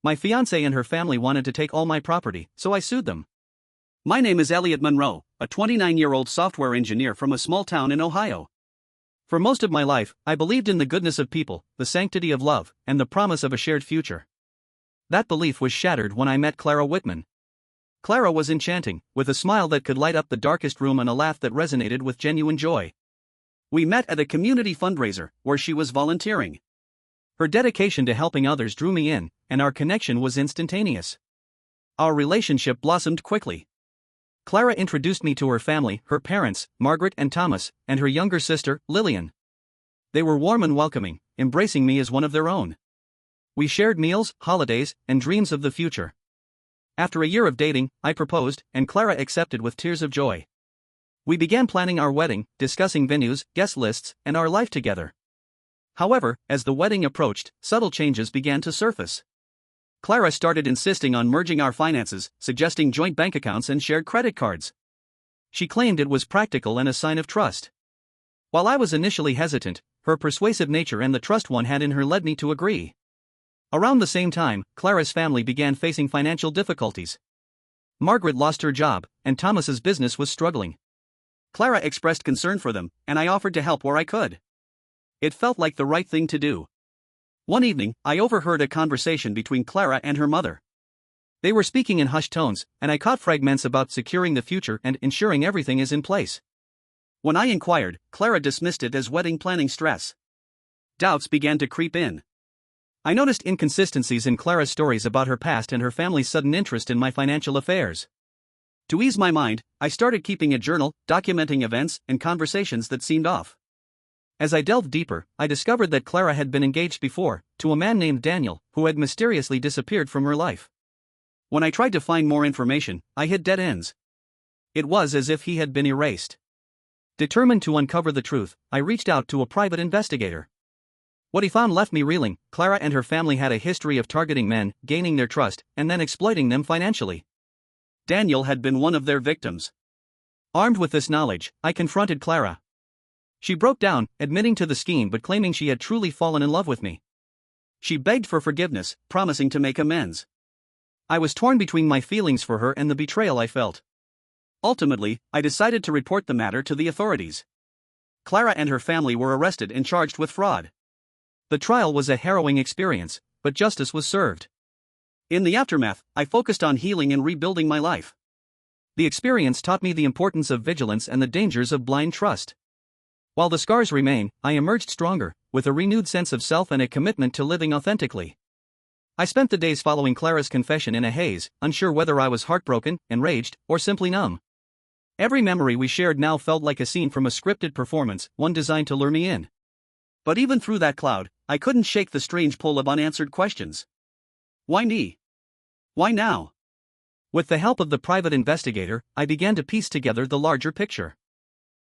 My fiancée and her family wanted to take all my property, so I sued them. My name is Elliot Monroe, a 29-year-old software engineer from a small town in Ohio. For most of my life, I believed in the goodness of people, the sanctity of love, and the promise of a shared future. That belief was shattered when I met Clara Whitman. Clara was enchanting, with a smile that could light up the darkest room and a laugh that resonated with genuine joy. We met at a community fundraiser, where she was volunteering. Her dedication to helping others drew me in, and our connection was instantaneous. Our relationship blossomed quickly. Clara introduced me to her family, her parents, Margaret and Thomas, and her younger sister, Lillian. They were warm and welcoming, embracing me as one of their own. We shared meals, holidays, and dreams of the future. After a year of dating, I proposed, and Clara accepted with tears of joy. We began planning our wedding, discussing venues, guest lists, and our life together. However, as the wedding approached, subtle changes began to surface. Clara started insisting on merging our finances, suggesting joint bank accounts and shared credit cards. She claimed it was practical and a sign of trust. While I was initially hesitant, her persuasive nature and the trust one had in her led me to agree. Around the same time, Clara's family began facing financial difficulties. Margaret lost her job, and Thomas's business was struggling. Clara expressed concern for them, and I offered to help where I could. It felt like the right thing to do. One evening, I overheard a conversation between Clara and her mother. They were speaking in hushed tones, and I caught fragments about securing the future and ensuring everything is in place. When I inquired, Clara dismissed it as wedding planning stress. Doubts began to creep in. I noticed inconsistencies in Clara's stories about her past and her family's sudden interest in my financial affairs. To ease my mind, I started keeping a journal, documenting events and conversations that seemed off. As I delved deeper, I discovered that Clara had been engaged before, to a man named Daniel, who had mysteriously disappeared from her life. When I tried to find more information, I hit dead ends. It was as if he had been erased. Determined to uncover the truth, I reached out to a private investigator. What he found left me reeling. Clara and her family had a history of targeting men, gaining their trust, and then exploiting them financially. Daniel had been one of their victims. Armed with this knowledge, I confronted Clara. She broke down, admitting to the scheme but claiming she had truly fallen in love with me. She begged for forgiveness, promising to make amends. I was torn between my feelings for her and the betrayal I felt. Ultimately, I decided to report the matter to the authorities. Clara and her family were arrested and charged with fraud. The trial was a harrowing experience, but justice was served. In the aftermath, I focused on healing and rebuilding my life. The experience taught me the importance of vigilance and the dangers of blind trust. While the scars remain, I emerged stronger, with a renewed sense of self and a commitment to living authentically. I spent the days following Clara's confession in a haze, unsure whether I was heartbroken, enraged, or simply numb. Every memory we shared now felt like a scene from a scripted performance, one designed to lure me in. But even through that cloud, I couldn't shake the strange pull of unanswered questions. Why me? Why now? With the help of the private investigator, I began to piece together the larger picture.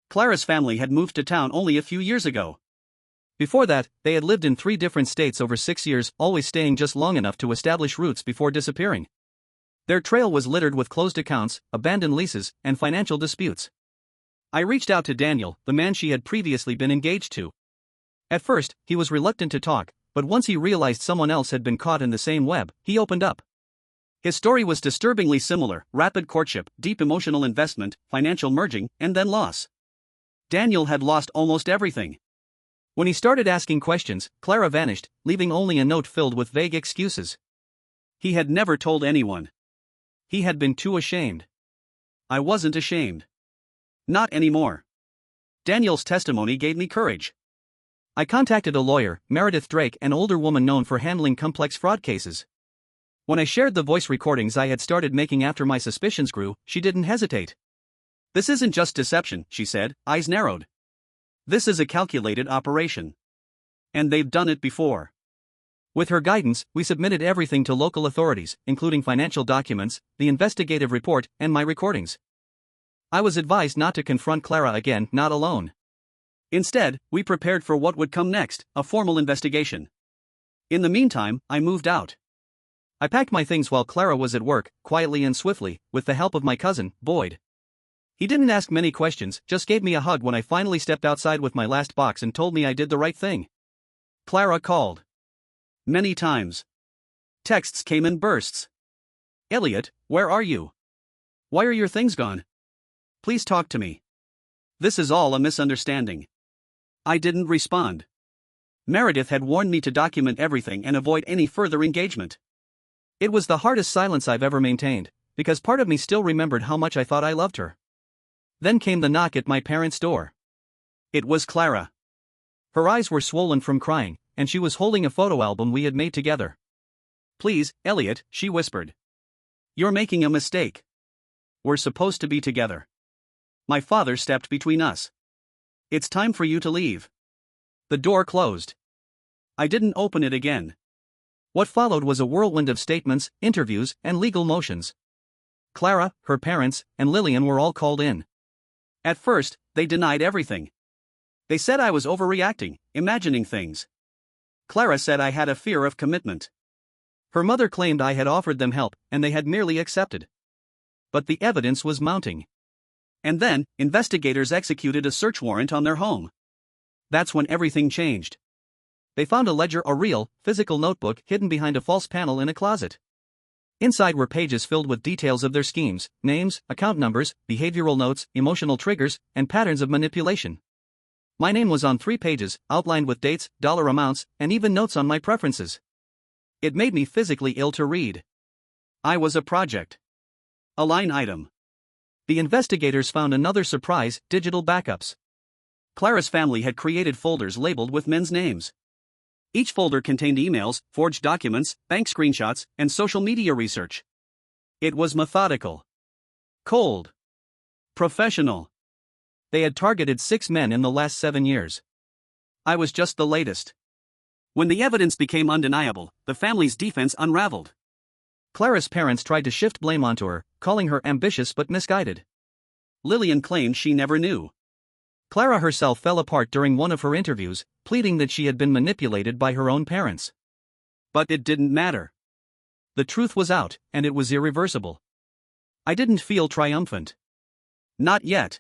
Clara's family had moved to town only a few years ago. Before that, they had lived in 3 different states over 6 years, always staying just long enough to establish roots before disappearing. Their trail was littered with closed accounts, abandoned leases, and financial disputes. I reached out to Daniel, the man she had previously been engaged to. At first, he was reluctant to talk, but once he realized someone else had been caught in the same web, he opened up. His story was disturbingly similar: rapid courtship, deep emotional investment, financial merging, and then loss. Daniel had lost almost everything. When he started asking questions, Clara vanished, leaving only a note filled with vague excuses. He had never told anyone. He had been too ashamed. I wasn't ashamed. Not anymore. Daniel's testimony gave me courage. I contacted a lawyer, Meredith Drake, an older woman known for handling complex fraud cases. When I shared the voice recordings I had started making after my suspicions grew, she didn't hesitate. "This isn't just deception," she said, eyes narrowed. "This is a calculated operation. And they've done it before." With her guidance, we submitted everything to local authorities, including financial documents, the investigative report, and my recordings. I was advised not to confront Clara again, not alone. Instead, we prepared for what would come next, a formal investigation. In the meantime, I moved out. I packed my things while Clara was at work, quietly and swiftly, with the help of my cousin, Boyd. He didn't ask many questions, just gave me a hug when I finally stepped outside with my last box and told me I did the right thing. Clara called. Many times. Texts came in bursts. Elliot, where are you? Why are your things gone? Please talk to me. This is all a misunderstanding. I didn't respond. Meredith had warned me to document everything and avoid any further engagement. It was the hardest silence I've ever maintained, because part of me still remembered how much I thought I loved her. Then came the knock at my parents' door. It was Clara. Her eyes were swollen from crying, and she was holding a photo album we had made together. Please, Elliot, she whispered. You're making a mistake. We're supposed to be together. My father stepped between us. It's time for you to leave. The door closed. I didn't open it again. What followed was a whirlwind of statements, interviews, and legal motions. Clara, her parents, and Lillian were all called in. At first, they denied everything. They said I was overreacting, imagining things. Clara said I had a fear of commitment. Her mother claimed I had offered them help, and they had merely accepted. But the evidence was mounting. And then, investigators executed a search warrant on their home. That's when everything changed. They found a ledger, a real, physical notebook hidden behind a false panel in a closet. Inside were pages filled with details of their schemes, names, account numbers, behavioral notes, emotional triggers, and patterns of manipulation. My name was on 3 pages, outlined with dates, dollar amounts, and even notes on my preferences. It made me physically ill to read. I was a project. A line item. The investigators found another surprise: digital backups. Clara's family had created folders labeled with men's names. Each folder contained emails, forged documents, bank screenshots, and social media research. It was methodical. Cold. Professional. They had targeted 6 men in the last 7 years. I was just the latest. When the evidence became undeniable, the family's defense unraveled. Clara's parents tried to shift blame onto her, calling her ambitious but misguided. Lillian claimed she never knew. Clara herself fell apart during one of her interviews, pleading that she had been manipulated by her own parents. But it didn't matter. The truth was out, and it was irreversible. I didn't feel triumphant. Not yet.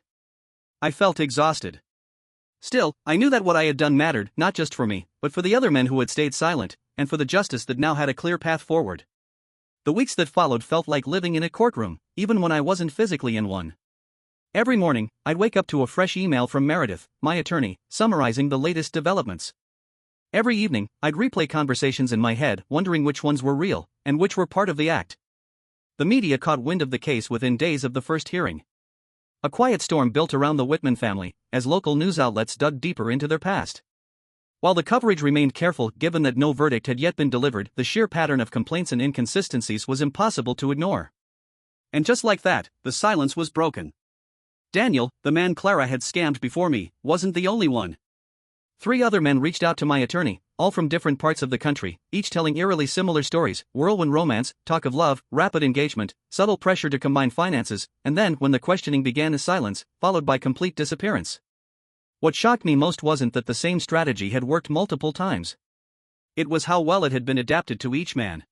I felt exhausted. Still, I knew that what I had done mattered, not just for me, but for the other men who had stayed silent, and for the justice that now had a clear path forward. The weeks that followed felt like living in a courtroom, even when I wasn't physically in one. Every morning, I'd wake up to a fresh email from Meredith, my attorney, summarizing the latest developments. Every evening, I'd replay conversations in my head, wondering which ones were real, and which were part of the act. The media caught wind of the case within days of the first hearing. A quiet storm built around the Whitman family, as local news outlets dug deeper into their past. While the coverage remained careful given that no verdict had yet been delivered, the sheer pattern of complaints and inconsistencies was impossible to ignore. And just like that, the silence was broken. Daniel, the man Clara had scammed before me, wasn't the only one. 3 other men reached out to my attorney, all from different parts of the country, each telling eerily similar stories: whirlwind romance, talk of love, rapid engagement, subtle pressure to combine finances, and then, when the questioning began, a silence, followed by complete disappearance. What shocked me most wasn't that the same strategy had worked multiple times. It was how well it had been adapted to each man.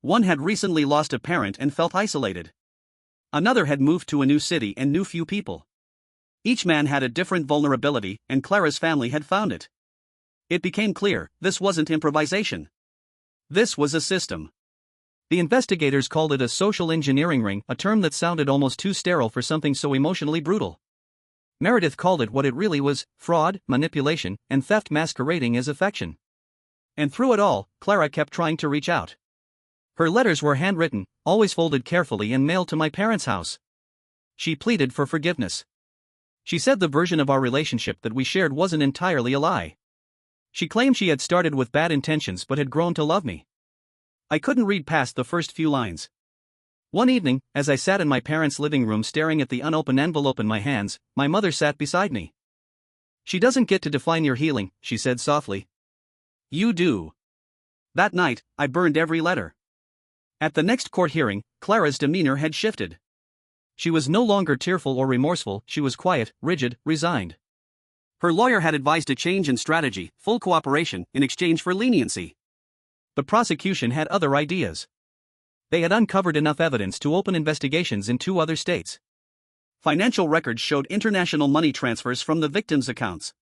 One had recently lost a parent and felt isolated. Another had moved to a new city and knew few people. Each man had a different vulnerability, and Clara's family had found it. It became clear, this wasn't improvisation. This was a system. The investigators called it a social engineering ring, a term that sounded almost too sterile for something so emotionally brutal. Meredith called it what it really was: fraud, manipulation, and theft masquerading as affection. And through it all, Clara kept trying to reach out. Her letters were handwritten, always folded carefully and mailed to my parents' house. She pleaded for forgiveness. She said the version of our relationship that we shared wasn't entirely a lie. She claimed she had started with bad intentions but had grown to love me. I couldn't read past the first few lines. One evening, as I sat in my parents' living room staring at the unopened envelope in my hands, my mother sat beside me. "She doesn't get to define your healing," she said softly. "You do." That night, I burned every letter. At the next court hearing, Clara's demeanor had shifted. She was no longer tearful or remorseful, she was quiet, rigid, resigned. Her lawyer had advised a change in strategy, full cooperation, in exchange for leniency. The prosecution had other ideas. They had uncovered enough evidence to open investigations in 2 other states. Financial records showed international money transfers from the victims' accounts.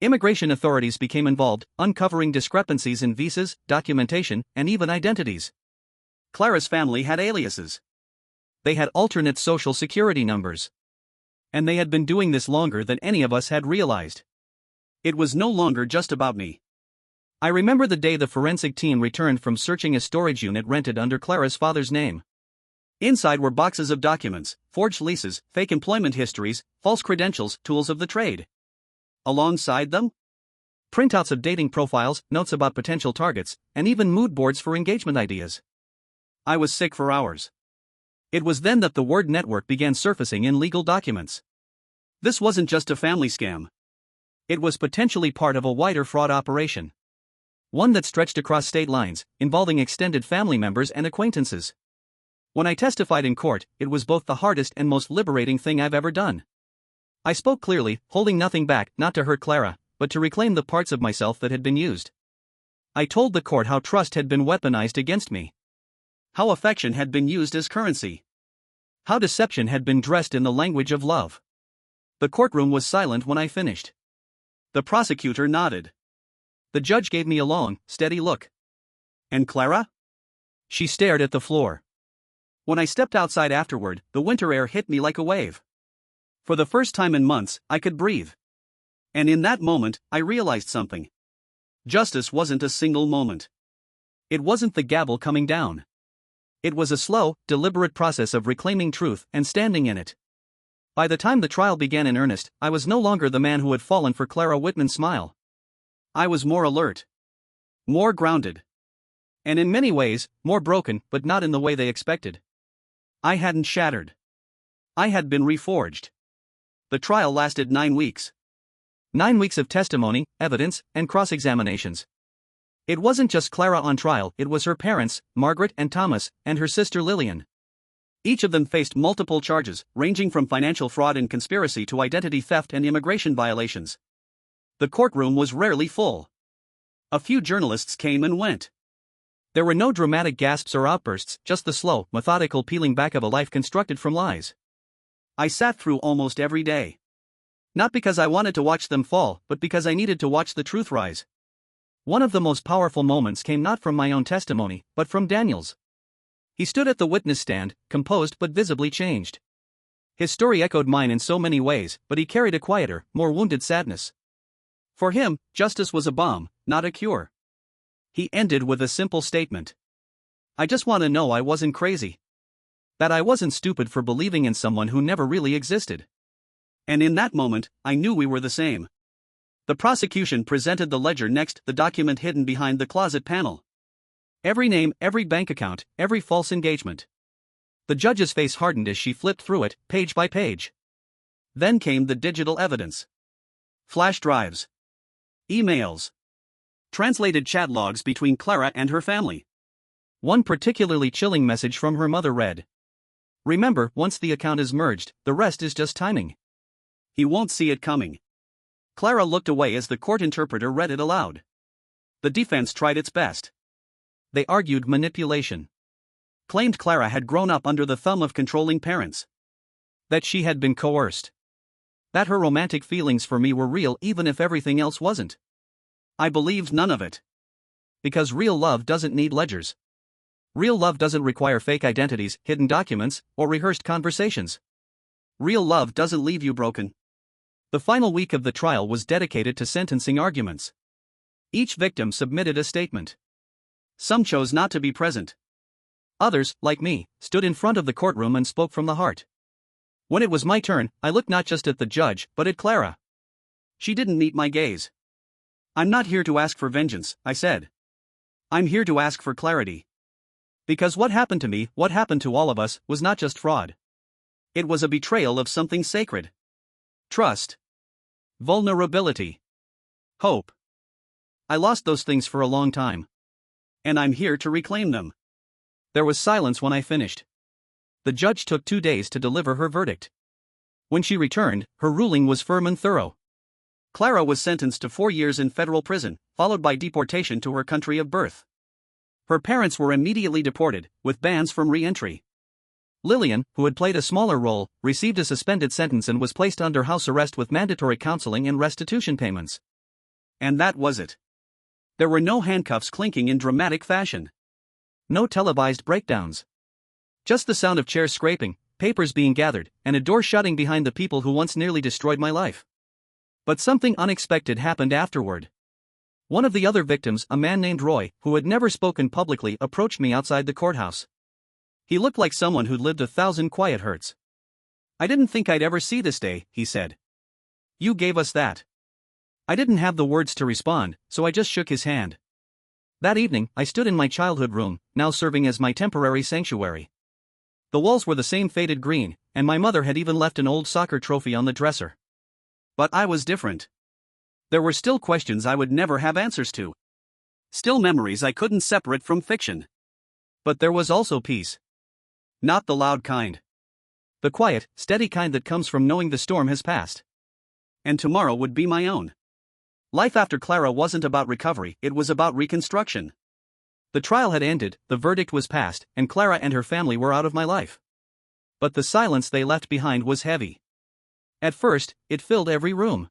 Immigration authorities became involved, uncovering discrepancies in visas, documentation, and even identities. Clara's family had aliases. They had alternate social security numbers. And they had been doing this longer than any of us had realized. It was no longer just about me. I remember the day the forensic team returned from searching a storage unit rented under Clara's father's name. Inside were boxes of documents, forged leases, fake employment histories, false credentials, tools of the trade. Alongside them, printouts of dating profiles, notes about potential targets, and even mood boards for engagement ideas. I was sick for hours. It was then that the word network began surfacing in legal documents. This wasn't just a family scam. It was potentially part of a wider fraud operation. One that stretched across state lines, involving extended family members and acquaintances. When I testified in court, it was both the hardest and most liberating thing I've ever done. I spoke clearly, holding nothing back, not to hurt Clara, but to reclaim the parts of myself that had been used. I told the court how trust had been weaponized against me. How affection had been used as currency. How deception had been dressed in the language of love. The courtroom was silent when I finished. The prosecutor nodded. The judge gave me a long, steady look. And Clara? She stared at the floor. When I stepped outside afterward, the winter air hit me like a wave. For the first time in months, I could breathe. And in that moment, I realized something. Justice wasn't a single moment. It wasn't the gavel coming down. It was a slow, deliberate process of reclaiming truth and standing in it. By the time the trial began in earnest, I was no longer the man who had fallen for Clara Whitman's smile. I was more alert. More grounded. And in many ways, more broken, but not in the way they expected. I hadn't shattered. I had been reforged. The trial lasted 9 weeks. 9 weeks of testimony, evidence, and cross-examinations. It wasn't just Clara on trial, it was her parents, Margaret and Thomas, and her sister Lillian. Each of them faced multiple charges, ranging from financial fraud and conspiracy to identity theft and immigration violations. The courtroom was rarely full. A few journalists came and went. There were no dramatic gasps or outbursts, just the slow, methodical peeling back of a life constructed from lies. I sat through almost every day. Not because I wanted to watch them fall, but because I needed to watch the truth rise. One of the most powerful moments came not from my own testimony, but from Daniel's. He stood at the witness stand, composed but visibly changed. His story echoed mine in so many ways, but he carried a quieter, more wounded sadness. For him, justice was a balm, not a cure. He ended with a simple statement. I just want to know I wasn't crazy. That I wasn't stupid for believing in someone who never really existed. And in that moment, I knew we were the same. The prosecution presented the ledger next, the document hidden behind the closet panel. Every name, every bank account, every false engagement. The judge's face hardened as she flipped through it, page by page. Then came the digital evidence. Flash drives. Emails. Translated chat logs between Clara and her family. One particularly chilling message from her mother read, "Remember, once the account is merged, the rest is just timing. He won't see it coming." Clara looked away as the court interpreter read it aloud. The defense tried its best. They argued manipulation. Claimed Clara had grown up under the thumb of controlling parents. That she had been coerced. That her romantic feelings for me were real even if everything else wasn't. I believed none of it. Because real love doesn't need ledgers. Real love doesn't require fake identities, hidden documents, or rehearsed conversations. Real love doesn't leave you broken. The final week of the trial was dedicated to sentencing arguments. Each victim submitted a statement. Some chose not to be present. Others, like me, stood in front of the courtroom and spoke from the heart. When it was my turn, I looked not just at the judge, but at Clara. She didn't meet my gaze. "I'm not here to ask for vengeance," I said. "I'm here to ask for clarity. Because what happened to me, what happened to all of us, was not just fraud. It was a betrayal of something sacred. Trust. Vulnerability. Hope. I lost those things for a long time. And I'm here to reclaim them." There was silence when I finished. The judge took 2 days to deliver her verdict. When she returned, her ruling was firm and thorough. Clara was sentenced to 4 years in federal prison, followed by deportation to her country of birth. Her parents were immediately deported, with bans from re-entry. Lillian, who had played a smaller role, received a suspended sentence and was placed under house arrest with mandatory counseling and restitution payments. And that was it. There were no handcuffs clinking in dramatic fashion. No televised breakdowns. Just the sound of chairs scraping, papers being gathered, and a door shutting behind the people who once nearly destroyed my life. But something unexpected happened afterward. One of the other victims, a man named Roy, who had never spoken publicly, approached me outside the courthouse. He looked like someone who'd lived 1,000 quiet hurts. "I didn't think I'd ever see this day," he said. "You gave us that." I didn't have the words to respond, so I just shook his hand. That evening, I stood in my childhood room, now serving as my temporary sanctuary. The walls were the same faded green, and my mother had even left an old soccer trophy on the dresser. But I was different. There were still questions I would never have answers to. Still memories I couldn't separate from fiction. But there was also peace. Not the loud kind. The quiet, steady kind that comes from knowing the storm has passed. And tomorrow would be my own. Life after Clara wasn't about recovery, it was about reconstruction. The trial had ended, the verdict was passed, and Clara and her family were out of my life. But the silence they left behind was heavy. At first, it filled every room.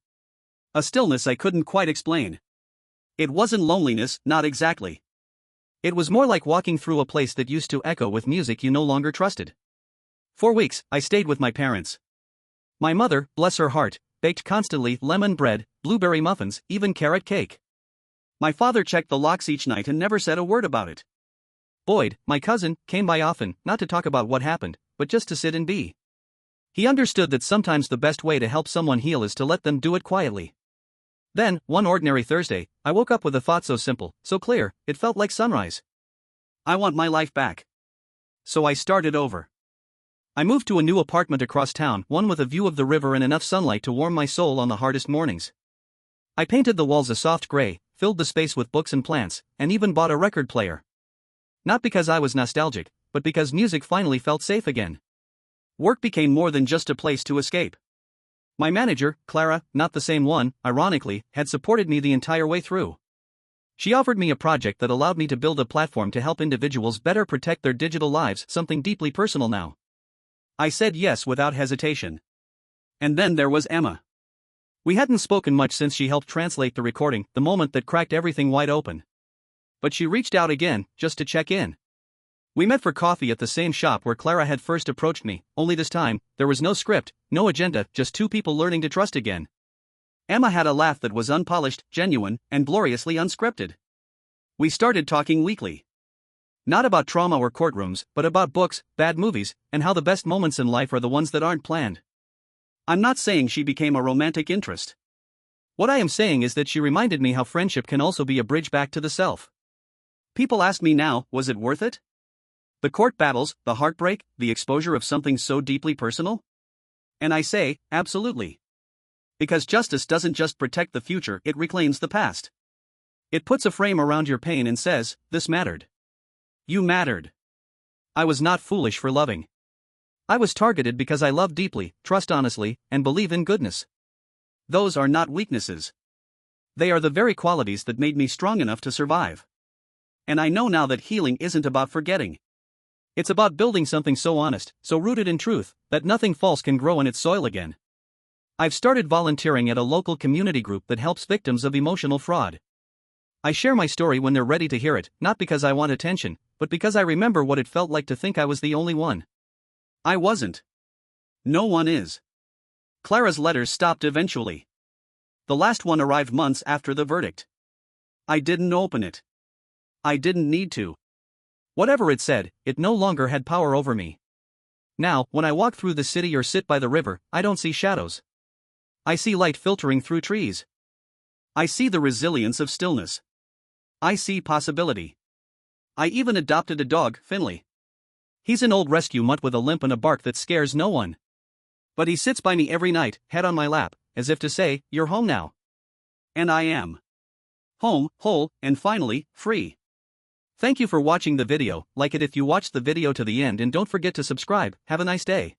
A stillness I couldn't quite explain. It wasn't loneliness, not exactly. It was more like walking through a place that used to echo with music you no longer trusted. 4 weeks, I stayed with my parents. My mother, bless her heart, baked constantly lemon bread, blueberry muffins, even carrot cake. My father checked the locks each night and never said a word about it. Boyd, my cousin, came by often, not to talk about what happened, but just to sit and be. He understood that sometimes the best way to help someone heal is to let them do it quietly. Then, one ordinary Thursday, I woke up with a thought so simple, so clear, it felt like sunrise. I want my life back. So I started over. I moved to a new apartment across town, one with a view of the river and enough sunlight to warm my soul on the hardest mornings. I painted the walls a soft gray, filled the space with books and plants, and even bought a record player. Not because I was nostalgic, but because music finally felt safe again. Work became more than just a place to escape. My manager, Clara, not the same one, ironically, had supported me the entire way through. She offered me a project that allowed me to build a platform to help individuals better protect their digital lives, something deeply personal now. I said yes without hesitation. And then there was Emma. We hadn't spoken much since she helped translate the recording, the moment that cracked everything wide open. But she reached out again, just to check in. We met for coffee at the same shop where Clara had first approached me, only this time, there was no script, no agenda, just two people learning to trust again. Emma had a laugh that was unpolished, genuine, and gloriously unscripted. We started talking weekly. Not about trauma or courtrooms, but about books, bad movies, and how the best moments in life are the ones that aren't planned. I'm not saying she became a romantic interest. What I am saying is that she reminded me how friendship can also be a bridge back to the self. People ask me now, was it worth it? The court battles, the heartbreak, the exposure of something so deeply personal? And I say, absolutely. Because justice doesn't just protect the future, it reclaims the past. It puts a frame around your pain and says, this mattered. You mattered. I was not foolish for loving. I was targeted because I love deeply, trust honestly, and believe in goodness. Those are not weaknesses. They are the very qualities that made me strong enough to survive. And I know now that healing isn't about forgetting. It's about building something so honest, so rooted in truth, that nothing false can grow in its soil again. I've started volunteering at a local community group that helps victims of emotional fraud. I share my story when they're ready to hear it, not because I want attention, but because I remember what it felt like to think I was the only one. I wasn't. No one is. Clara's letters stopped eventually. The last one arrived months after the verdict. I didn't open it. I didn't need to. Whatever it said, it no longer had power over me. Now, when I walk through the city or sit by the river, I don't see shadows. I see light filtering through trees. I see the resilience of stillness. I see possibility. I even adopted a dog, Finley. He's an old rescue mutt with a limp and a bark that scares no one. But he sits by me every night, head on my lap, as if to say, you're home now. And I am. Home, whole, and finally, free. Thank you for watching the video, like it if you watched the video to the end and don't forget to subscribe. Have a nice day.